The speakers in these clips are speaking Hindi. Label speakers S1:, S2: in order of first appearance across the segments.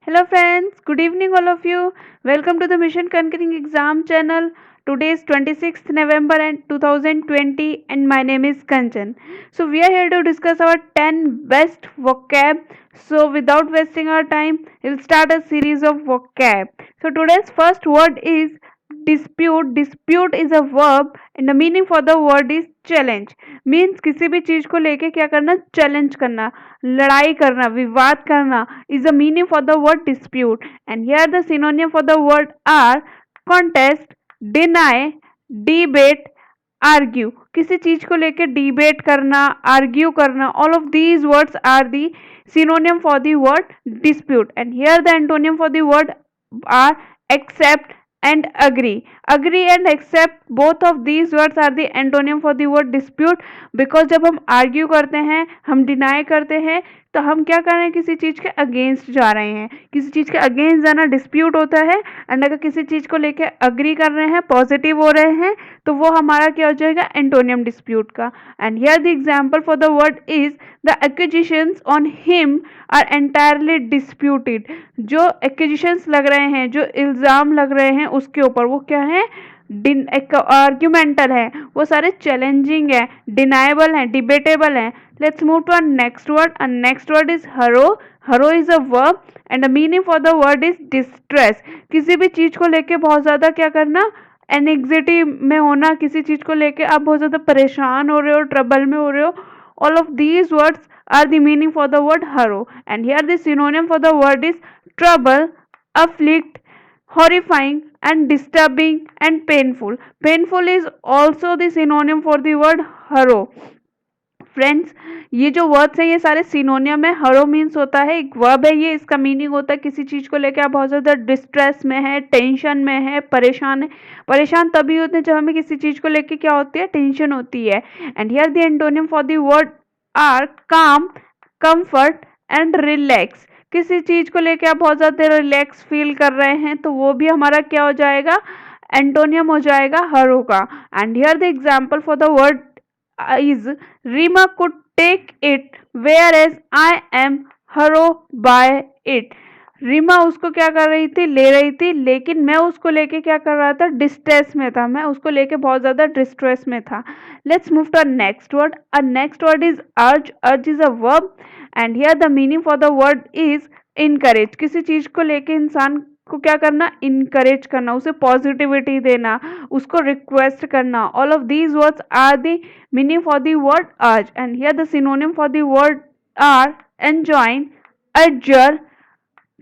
S1: Hello friends, good evening all of you. Welcome to the Mission Conquering Exam channel. Today is 26th November and 2020 and my name is Kanchan. So we are here to discuss our 10 best vocab. So without wasting our time, we'll start a series of vocab. So today's first word is dispute. Dispute is a verb and the meaning for the word is challenge. Means किसी भी चीज को लेके क्या करना, चैलेंज करना, लड़ाई करना, विवाद करना is the meaning for the word dispute. And here the synonym for the word are contest, deny, debate, argue. किसी चीज को लेके डिबेट करना, आर्ग्यू करना, all of these words are the synonym for the word dispute. And here the antonym for the word are accept and agree. Agree and accept, both of these words are the antonym for the word dispute. Because जब हम argue करते हैं, हम deny करते हैं, तो हम क्या कर रहे हैं, किसी चीज के अगेंस्ट जा रहे हैं. किसी चीज के अगेंस्ट जाना डिस्प्यूट होता है. एंड अगर किसी चीज को लेके अग्री कर रहे हैं, पॉजिटिव हो रहे हैं, तो वो हमारा क्या हो जाएगा, एंटोनियम डिस्प्यूट का. And here the example for the word is the accusations on him are entirely disputed. जो एक्यूजिशंस लग रहे हैं, जो इल्जाम लग रहे हैं उसके ऊपर, वो क्या है, आर्ग्यूमेंटल है, वो सारे चैलेंजिंग है, डिनाएबल है, डिबेटेबल है. Let's move to our next word. Our next word is haro. Haro is a verb and the meaning for the word is distress. किसी भी चीज को लेके बहुत ज्यादा क्या करना, एनेक्सिटी में होना, किसी चीज को लेके आप बहुत ज्यादा परेशान हो रहे हो, ट्रबल में हो रहे हो. All of these words are the meaning for the word haro. And here the synonym for the word is trouble, afflict, horrifying and disturbing and painful. Painful is also the synonym for the word haro. Friends, ये जो वर्ड्स हैं ये सारे सिनोनियम है. हरो मीन्स होता है एक वर्ब है, ये इसका मीनिंग होता है किसी चीज को लेकर आप बहुत ज्यादा डिस्ट्रेस में है, टेंशन में है, परेशान है. परेशान तभी होते हैं जब हमें किसी चीज को लेकर क्या होती है, टेंशन होती है. And here the antonym for the word are calm, comfort and relax. किसी चीज को लेकर आप बहुत ज्यादा रिलैक्स फील कर रहे हैं, तो वो भी हमारा क्या हो जाएगा, एंटोनियम हो जाएगा हरो का. And here the example for the word is Rima could take it whereas I am haro by it. Reema उसको क्या कर रही थी, ले रही थी, लेकिन मैं उसको लेके क्या कर रहा था, डिस्ट्रेस में था. मैं उसको लेके बहुत ज्यादा डिस्ट्रेस में था. Let's move to next word. Uh next word is urge. Urge is a verb and here the meaning for the word is encourage. किसी चीज को लेके इंसान को क्या करना, इनकरेज करना, उसे पॉजिटिविटी देना, उसको रिक्वेस्ट करना. All of these words are the meaning for the word urge. And here the synonym for the word are enjoin, urger,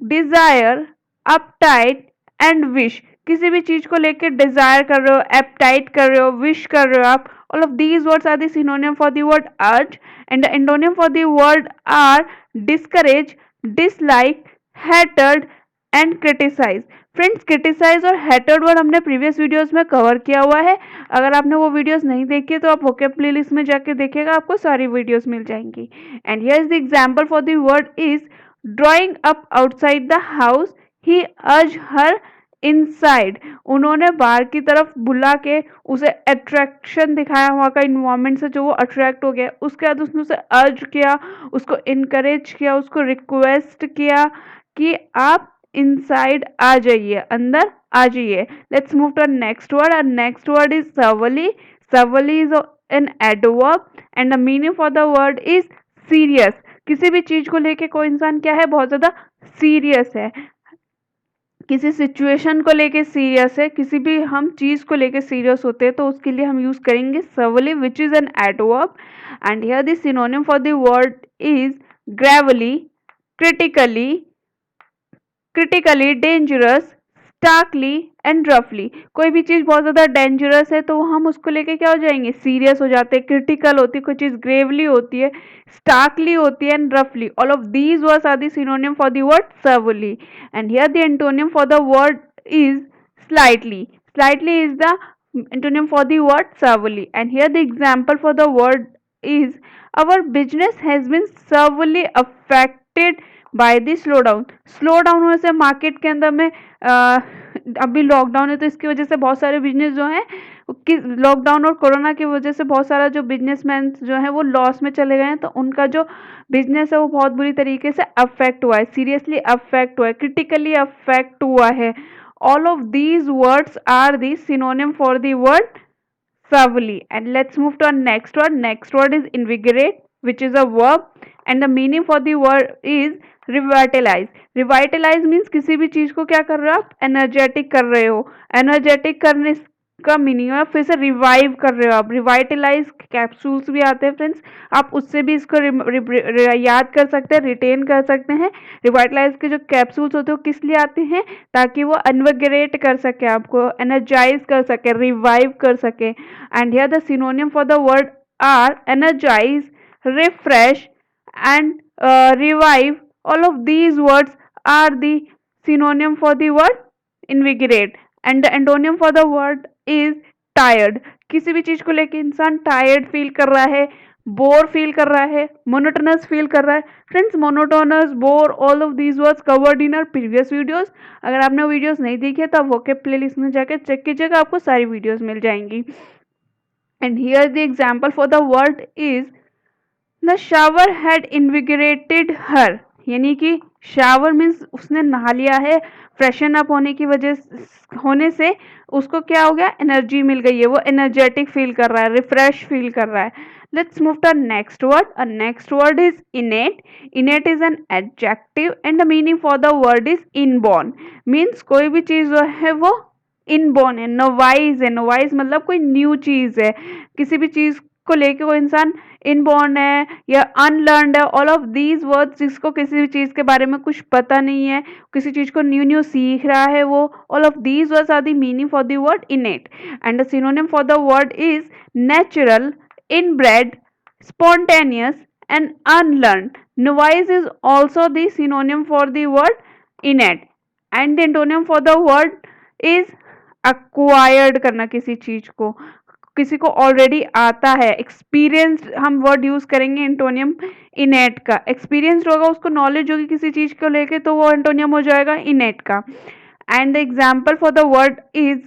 S1: desire, uptight and wish. किसी भी चीज को लेकर डिजायर कर रहे हो, एपटाइट कर रहे हो, विश कर रहे हो आप. All of these words are the synonym for the word urge. And the antonym for the word are discourage, dislike, hatred and criticise. Friends, criticise और हेटर्ड वर्ड हमने प्रीवियस वीडियोस में कवर किया हुआ है. अगर आपने वो वीडियोस नहीं देखी तो आप वोकैब प्लेलिस्ट में जाके देखिएगा, आपको सारी वीडियोस मिल जाएंगी. And here is the example for the word is drawing up outside the house, he urge her inside. उन्होंने बाहर की तरफ बुला के उसे अट्रैक्शन दिखाया वहाँ का इन्वायरमेंट से, जो वो अट्रैक्ट हो गया. उसके बाद उसने उसे अर्ज किया, उसको इनकरेज किया, उसको रिक्वेस्ट किया कि आप इनसाइड आ जाइए, अंदर आ जाइए. Let's move to next word. Next word is severely. Severely is an adverb and the meaning for the word is serious. किसी भी चीज को लेके कोई इंसान क्या है, बहुत ज्यादा सीरियस है, किसी सिचुएशन को लेके सीरियस है, किसी भी हम चीज को लेके सीरियस होते हैं, तो उसके लिए हम यूज करेंगे severely, which is an adverb. And here the synonym for the word is gravely, critically, critically, dangerous, starkly and रफली. कोई भी चीज बहुत ज्यादा डेंजरस है तो हम उसको लेके क्या हो जाएंगे, सीरियस हो जाते हैं. क्रिटिकल होती है कोई चीज, ग्रेवली होती है, स्टार्कली होती है एंड रफली. All of these words are the synonym for the word severely. And here the antonym for the word is slightly. Slightly is the antonym for the word severely. And here the example for the word is our business has been severely affected by the slow down. Slow down होने से मार्केट के अंदर में अभी लॉकडाउन है तो इसकी वजह से बहुत सारे बिजनेस जो हैं कि लॉकडाउन और कोरोना की वजह से बहुत सारा जो बिजनेसमैन जो है वो लॉस में चले गए हैं, तो उनका जो बिजनेस है वो बहुत बुरी तरीके से अफेक्ट हुआ है, सीरियसली अफेक्ट हुआ है, क्रिटिकली अफेक्ट हुआ है। All of these words are the synonym for the word Savali. And let's move to our next word. Next word is invigorate, which is a verb, and the meaning for the word is revitalize. Revitalize means किसी भी चीज को क्या कर रहे हो आप, एनर्जेटिक कर रहे हो। एनर्जेटिक करने का मीनिंग है फिर से रिवाइव कर रहे हो आप। रिवाइटलाइज कैप्सूल्स भी आते हैं फ्रेंड्स, आप उससे भी इसको याद कर सकते हैं, रिटेन कर सकते हैं। रिवाइटलाइज के जो कैप्सूल्स होते हैं वो किस लिए आते हैं, ताकि वो इन्विगोरेट कर सके, आपको एनर्जाइज कर सके, रिवाइव कर सके। And here the synonym for the word are energise, refresh and revive. All of these words are the synonym for the word invigorate, and the antonym for the word is tired. किसी भी चीज को लेके इंसान टायर्ड फील कर रहा है, बोर फील कर रहा है, मोनोटोनस फील कर रहा है। Friends, monotonous, bore, all of these words covered in our previous videos. अगर आपने वीडियोस नहीं देखी तो आप वोकैब प्लेलिस्ट में जाकर चेक कीजिएगा, आपको सारी वीडियोस मिल जाएंगी। And here the example for the word is the shower had invigorated her, यानी कि शावर मीन्स उसने नहा लिया है, फ्रेशन अप होने से उसको क्या हो गया, एनर्जी मिल गई है, वो एनर्जेटिक फील कर रहा है, रिफ्रेश फील कर रहा है। Let's move to next word. Uh next word is innate. Innate is an adjective and the meaning for the word is inborn. Means कोई भी चीज जो है वो इनबॉर्न है, नोवाइज है। नोवाइज मतलब कोई न्यू चीज है, किसी भी चीज को लेके कोई इंसान इनबॉर्न है या अनलर्नड है। ऑल ऑफ दीज वर्ड्स, जिसको किसी भी चीज के बारे में कुछ पता नहीं है, किसी चीज को न्यू न्यू सीख रहा है वो, all of these words are the meaning for the word innate. And the synonym for the word is natural, inbred, spontaneous and unlearned. Novice is also the synonym for the word innate, and the antonym for the word is acquired करना, किसी चीज को, किसी को ऑलरेडी आता है। एक्सपीरियंस हम वर्ड यूज करेंगे एंटोनियम इनेट का। एक्सपीरियंस्ड होगा, उसको नॉलेज होगी किसी चीज को लेके, तो वो एंटोनियम हो जाएगा इनेट का। And the example for the word is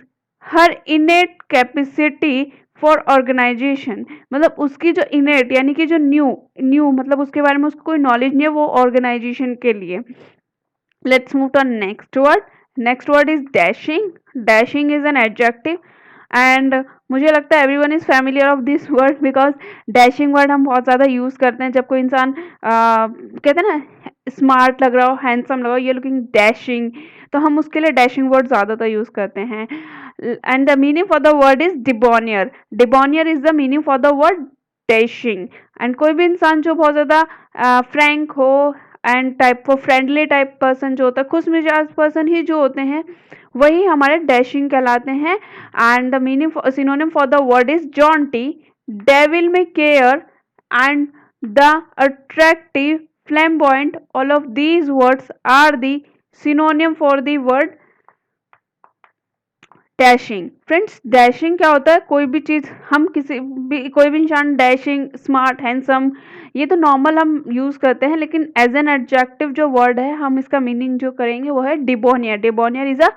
S1: her innate capacity for organisation, मतलब उसकी जो इनेट यानी कि जो न्यू न्यू मतलब उसके बारे में उसको कोई नॉलेज नहीं है, वो ऑर्गेनाइजेशन के लिए। Let's move to next word. Next word is dashing. Dashing is an adjective and मुझे लगता है everyone is familiar of this word, because dashing word हम बहुत ज़्यादा यूज़ करते हैं जब कोई इंसान कहते हैं ना स्मार्ट लग रहा हो, हैंडसम लग रहा हो, ये लुकिंग डैशिंग, तो हम उसके लिए डैशिंग वर्ड ज़्यादातर यूज़ करते हैं। And the meaning for the word is debonair. Debonair is the meaning for the word dashing. And कोई भी इंसान जो बहुत ज़्यादा फ्रैंक हो and type of friendly type person जो होता है, खुश मिजाज पर्सन ही जो होते हैं, वही हमारे डैशिंग कहलाते हैं। And the meaning synonym for the word is jaunty, devil may care and the attractive, flamboyant. All of these words are the synonym for the word dashing. Friends, dashing क्या होता है, कोई भी चीज हम कोई भी इंसान डैशिंग, स्मार्ट, हैंडसम, ये तो नॉर्मल हम यूज करते हैं, लेकिन एज एन एडजेक्टिव जो वर्ड है हम इसका मीनिंग जो करेंगे वो है डिबोनियर। डिबोनियर इज अ,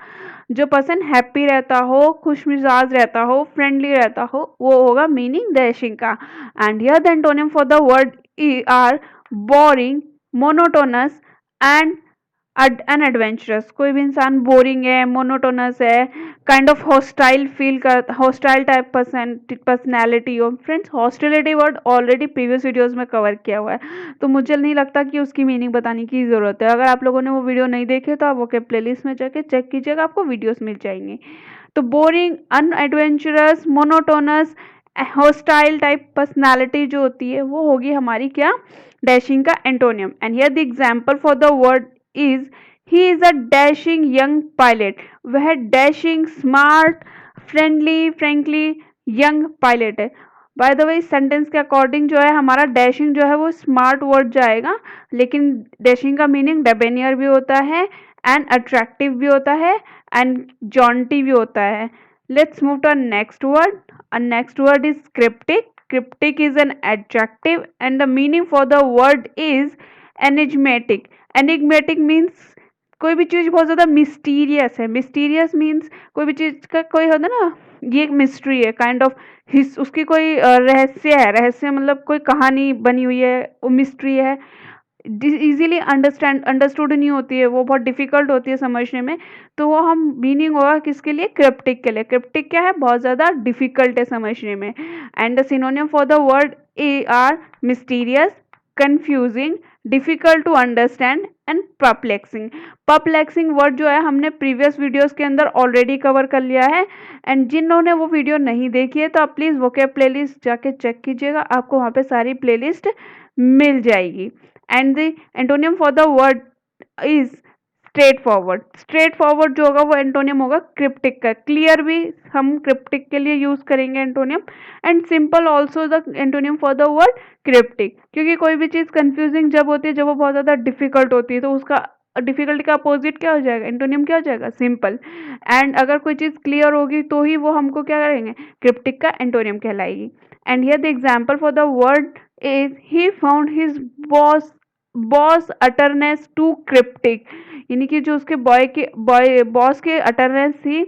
S1: जो पर्सन हैप्पी रहता हो, खुश मिजाज रहता हो, फ्रेंडली रहता हो, वो होगा मीनिंग डैशिंग का। And here the antonym for the word are boring, monotonous and unadventurous. कोई भी इंसान बोरिंग है, मोनोटोनस है, काइंड ऑफ हॉस्टाइल फील कर, हॉस्टाइल टाइप पर्सनैलिटी हो। Friends, hostility word already previous videos में कवर किया हुआ है, तो मुझे नहीं लगता कि उसकी मीनिंग बताने की ज़रूरत है। अगर आप लोगों ने वो वीडियो नहीं देखे तो आप वो के प्लेलिस्ट में जाके चेक कीजिएगा, आपको वीडियोस मिल जाएंगे। तो boring, unadventurous, monotonous, hostile type personality जो होती है वो होगी हमारी क्या, डैशिंग का antonym. And here the example for the word is he is a dashing young pilot. वह dashing, smart, friendly, frankly young pilot है। बाय द वे, इस सेंटेंस के अकॉर्डिंग जो है हमारा डैशिंग जो है वो स्मार्ट वर्ड जाएगा, लेकिन डैशिंग का मीनिंग डेबेनियर भी होता है एंड अट्रैक्टिव भी होता है एंड जॉन्टी भी होता है। Let's move to next word. Next word is cryptic. Cryptic is an adjective and the meaning for the word is enigmatic. Enigmatic means कोई भी चीज बहुत ज्यादा मिस्टीरियस है। मिस्टीरियस मीन्स कोई भी चीज का कोई होता है ना ये एक मिस्ट्री है, काइंड ऑफ हिस, उसकी कोई रहस्य है, रहस्य मतलब कोई कहानी बनी हुई है, वो मिस्ट्री है, इजीली अंडरस्टूड नहीं होती है, वो बहुत डिफिकल्ट होती है समझने में। तो वो हम मीनिंग होगा किसके लिए, क्रिप्टिक के लिए। क्रिप्टिक क्या है, बहुत ज़्यादा डिफिकल्ट है समझने में। And the synonym for the word are mysterious, confusing, difficult to understand and perplexing. Perplexing word जो है हमने प्रीवियस वीडियोस के अंदर ऑलरेडी कवर कर लिया है, एंड जिन्होंने वो वीडियो नहीं देखी है तो आप प्लीज़ वोकैब प्लेलिस्ट जाके चेक कीजिएगा, आपको वहाँ पे सारी प्लेलिस्ट मिल जाएगी। And the antonym for the word is straight forward. Straight forward जो होगा वो एंटोनियम होगा क्रिप्टिक का। क्लियर भी हम क्रिप्टिक के लिए यूज करेंगे antonym, and simple also the antonym for the word cryptic. क्योंकि कोई भी चीज कंफ्यूजिंग जब होती है, जब वो बहुत ज्यादा डिफिकल्ट होती है, तो उसका डिफिकल्टी का अपोजिट क्या हो जाएगा, एंटोनियम क्या हो जाएगा, सिंपल। एंड अगर कोई चीज क्लियर होगी तो ही वो हमको क्या करेंगे, क्रिप्टिक का एंटोनियम कहलाएगी। And here the example for the word is he found his boss utterance too cryptic. यानी कि जो उसके बॉस के अटरनेस थी,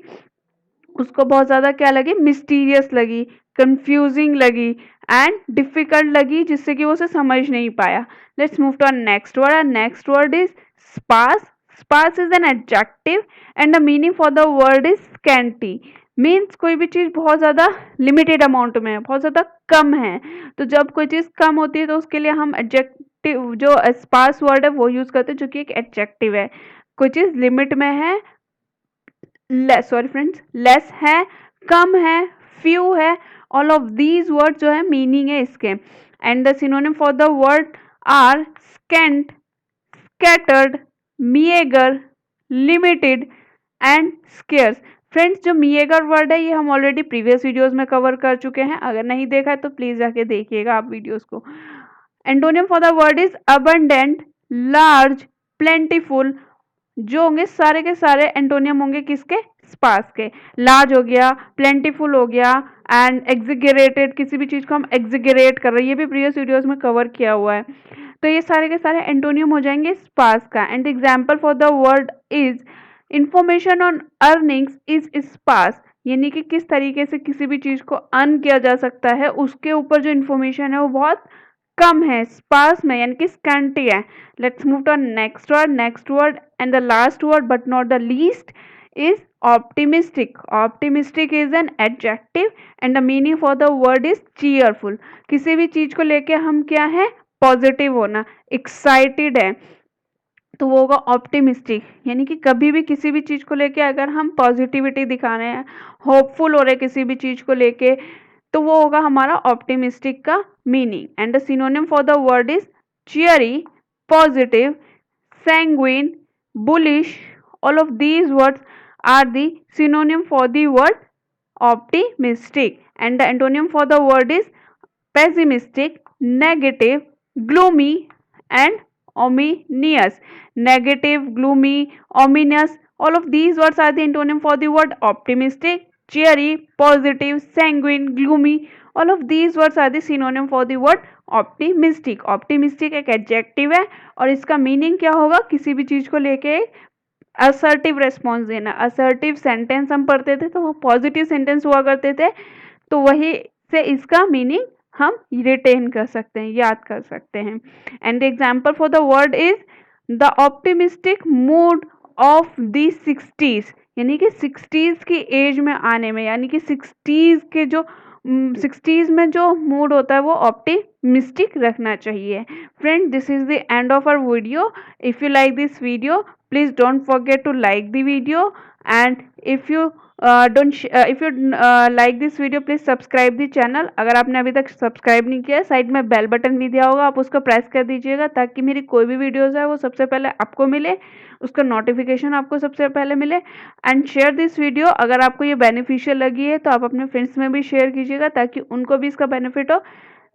S1: उसको बहुत ज्यादा क्या लगी, मिस्टीरियस लगी, कंफ्यूजिंग लगी एंड डिफिकल्ट लगी, जिससे कि वो उसे समझ नहीं पाया। Let's move to next word. Next word is sparse. Sparse is an adjective and the meaning for the word is scanty. Means कोई भी चीज बहुत ज्यादा लिमिटेड अमाउंट में है, बहुत ज्यादा कम है। तो जब कोई चीज कम होती है तो उसके लिए हम एडजेक्टिव, जो स्पार्स वर्ड है वो यूज करते हैं, जो कि एक एडजेक्टिव है। कोई चीज लिमिट में है, लेस, सॉरी फ्रेंड्स, लेस है, कम है, फ्यू है, ऑल ऑफ दीज वर्ड जो है मीनिंग है इसके। And the synonym for the word are scant, scattered, meagre, limited and scarce. Friends जो मीएगर वर्ड है ये हम ऑलरेडी प्रीवियस वीडियोस में कवर कर चुके हैं, अगर नहीं देखा है तो प्लीज जाके देखिएगा आप वीडियोस को। Antonym for the word is abundant, large, plentiful. जो होंगे सारे के सारे एंटोनियम होंगे किसके, स्पार्स के। लार्ज हो गया, प्लेंटीफुल हो गया एंड एग्जिगरेटेड, किसी भी चीज को हम एग्जिगरेट कर रहे हैं, ये भी प्रीवियस वीडियोस में कवर किया हुआ है। तो ये सारे के सारे एंटोनियम हो जाएंगे स्पार्स का। And example for the word is information on earnings is sparse. यानी कि किस तरीके से किसी भी चीज को अर्न किया जा सकता है, उसके ऊपर जो इन्फॉर्मेशन है वो बहुत कम है, स्पार्स में, यानी कि स्कैंटी है। Let's move to next word. Next word and the last word but not the least is optimistic. Optimistic is an adjective and the meaning for the word is cheerful. किसी भी चीज को लेके हम क्या है, पॉजिटिव होना, एक्साइटेड है, तो वो होगा ऑप्टिमिस्टिक। यानी कि कभी भी किसी भी चीज को लेके अगर हम पॉजिटिविटी दिखा रहे हैं, होपफुल हो रहे हैं किसी भी चीज को लेके, तो वो होगा हमारा ऑप्टिमिस्टिक का meaning. And the synonym for the word is cheery, positive, sanguine, bullish. All of these words are the synonym for the word optimistic. And the antonym for the word is pessimistic, negative, gloomy, and ominous. Negative, gloomy, ominous. All of these words are the antonym for the word optimistic, cheery, positive, sanguine, gloomy. All of these words are the synonym for the word optimistic. Optimistic एक एडजेक्टिव है और इसका मीनिंग क्या होगा, किसी भी चीज को लेके असर्टिव रेस्पॉन्स देना। असर्टिव सेंटेंस हम पढ़ते थे तो वो पॉजिटिव सेंटेंस हुआ करते थे, तो वही से इसका मीनिंग हम रिटेन कर सकते हैं, याद कर सकते हैं। And the example for the word is the optimistic mood off the 60s। यानी कि 60s की एज में आने में, यानी कि 60s के जो 60s में जो मूड होता है वो ऑप्टिमिस्टिक रखना चाहिए। Friend, this is the end of our video. If you like this video, please don't forget to like the video, and if you don't if you like this video, please subscribe the channel। अगर आपने अभी तक सब्सक्राइब नहीं किया है, साइड में बेल बटन भी दिया होगा, आप उसको प्रेस कर दीजिएगा ताकि मेरी कोई भी वीडियोस है वो सबसे पहले आपको मिले, उसका नोटिफिकेशन आपको सबसे पहले मिले। एंड शेयर दिस वीडियो, अगर आपको ये बेनिफिशियल लगी है तो आप अपने फ्रेंड्स में भी शेयर कीजिएगा ताकि उनको भी इसका बेनिफिट हो।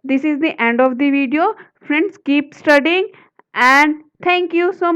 S1: This is the end of the video. Friends, keep studying and thank you so